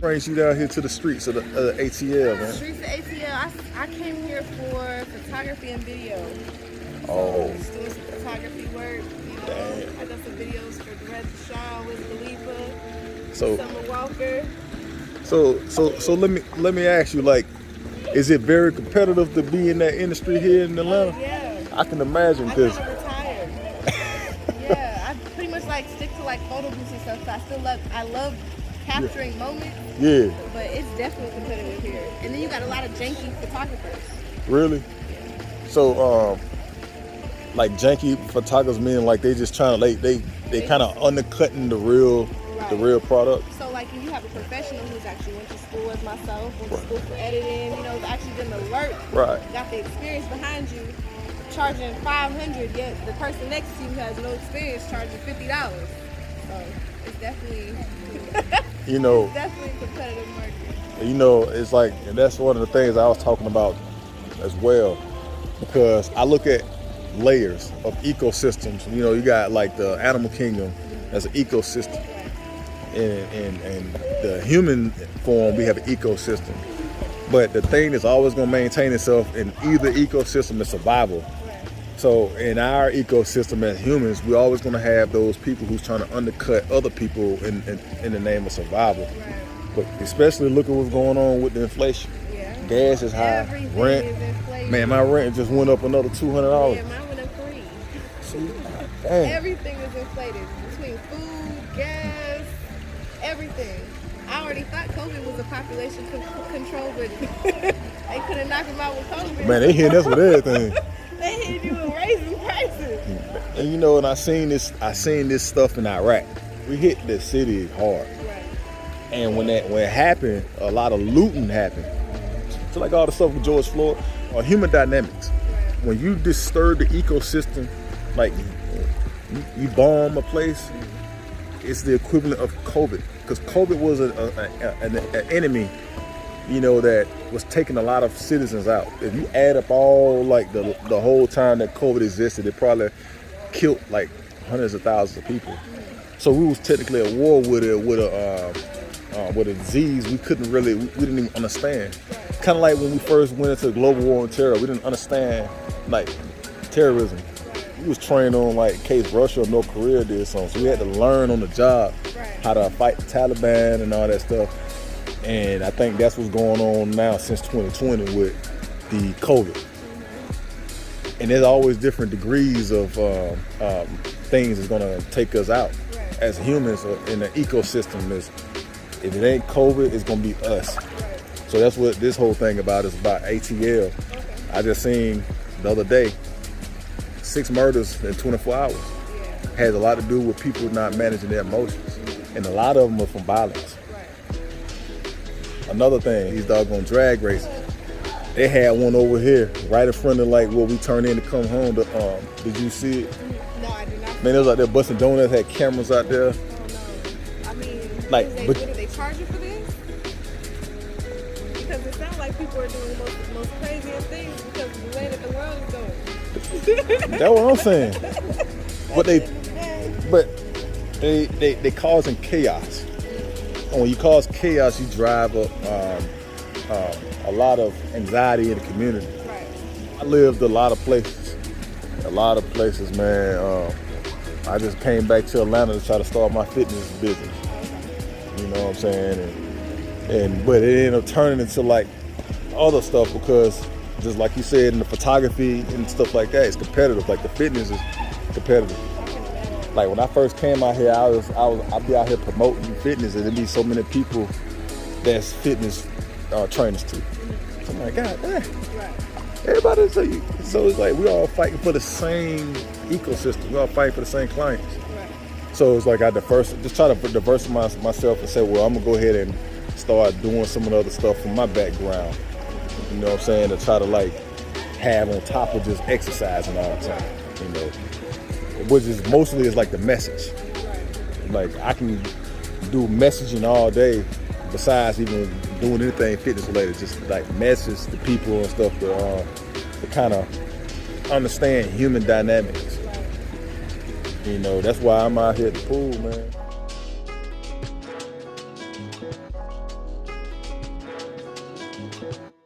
brings you down here to the streets of the ATL, man? Streets of ATL, I came here for photography and video. Oh. Just doing some photography work, you know. I done some videos for Red Sean, Wiz Khalifa, Summer Walker. So let me ask you, like, is it very competitive to be in that industry here in Atlanta? Yeah. I can imagine, because I retired. Yeah, I pretty much like stick to like photo booths and stuff. So I love capturing moments. Yeah. But it's definitely competitive here. And then you got a lot of janky photographers. Really? So like janky photographers mean like they just trying to they kind of undercutting the real product. So like if you have a professional who's actually went to school as myself, went to school for editing, you know, actually done the work, got the experience behind you, charging $500, yet the person next to you who has no experience charging $50. So it's definitely you know, it's definitely a competitive market. You know, it's like, and that's one of the things I was talking about as well, because I look at layers of ecosystems. You know, you got like the animal kingdom as an ecosystem. In the human form, we have an ecosystem. But the thing that's always going to maintain itself in either ecosystem is survival. So in our ecosystem as humans, we're always going to have those people who's trying to undercut other people in the name of survival. But especially look at what's going on with the inflation. Gas is high. Everything rent. Is inflated. Man, my rent just went up another $200. Yeah, mine went up $3. Dang. Everything is inflated between food, gas, everything. I already thought COVID was a population control, but they couldn't knock them out with COVID. Man, they hitting us with everything. They hit you with raising prices. And you know, and I seen this stuff in Iraq. We hit the city hard. Right. And when it happened, a lot of looting happened. So like all the stuff with George Floyd, or human dynamics. Right. When you disturb the ecosystem, like you bomb a place, it's the equivalent of COVID. Because COVID was an enemy, you know, that was taking a lot of citizens out. If you add up all like the whole time that COVID existed, it probably killed like hundreds of thousands of people. So we was technically at war with a disease we didn't even understand. Kind of like when we first went into the global war on terror, we didn't understand like terrorism. We was trained on like in case Russia or North Korea did something, so we had to learn on the job how to fight the Taliban and all that stuff. And I think that's what's going on now since 2020 with the COVID. And there's always different degrees of things that's going to take us out as humans in the ecosystem. If it ain't COVID, it's going to be us. So that's what this whole thing about is about ATL. I just seen the other day 6 murders in 24 hours. Has a lot to do with people not managing their emotions. And a lot of them are from violence. Another thing, these doggone drag races. They had one over here, right in front of like where we turn in to come home. Did you see it? No, I did not. Man, it was out there busting donuts, had cameras out there. Oh, no. I mean, like, what do they charge you for this? Because it sounds like people are doing the most craziest things because of the way that the world is going. That's what I'm saying. But they causing chaos. And when you cause chaos, you drive up a lot of anxiety in the community. Right. I lived a lot of places, man. I just came back to Atlanta to try to start my fitness business. You know what I'm saying? But it ended up turning into like other stuff because just like you said in the photography and stuff like that, it's competitive. Like the fitness is competitive. Like when I first came out here, I'd be out here promoting fitness, and there'd be so many people that's fitness trainers too. So I'm like, God damn. Everybody, so it's like we all fighting for the same ecosystem. We all fighting for the same clients. So it's like I just try to diversify myself and say, well, I'm gonna go ahead and start doing some of the other stuff from my background. You know what I'm saying? To try to like have on top of just exercising all the time. You know, which is mostly is like the message. Like I can do messaging all day, besides even doing anything fitness related. Just like message to people and stuff to kind of understand human dynamics. You know, that's why I'm out here at the pool, man. it.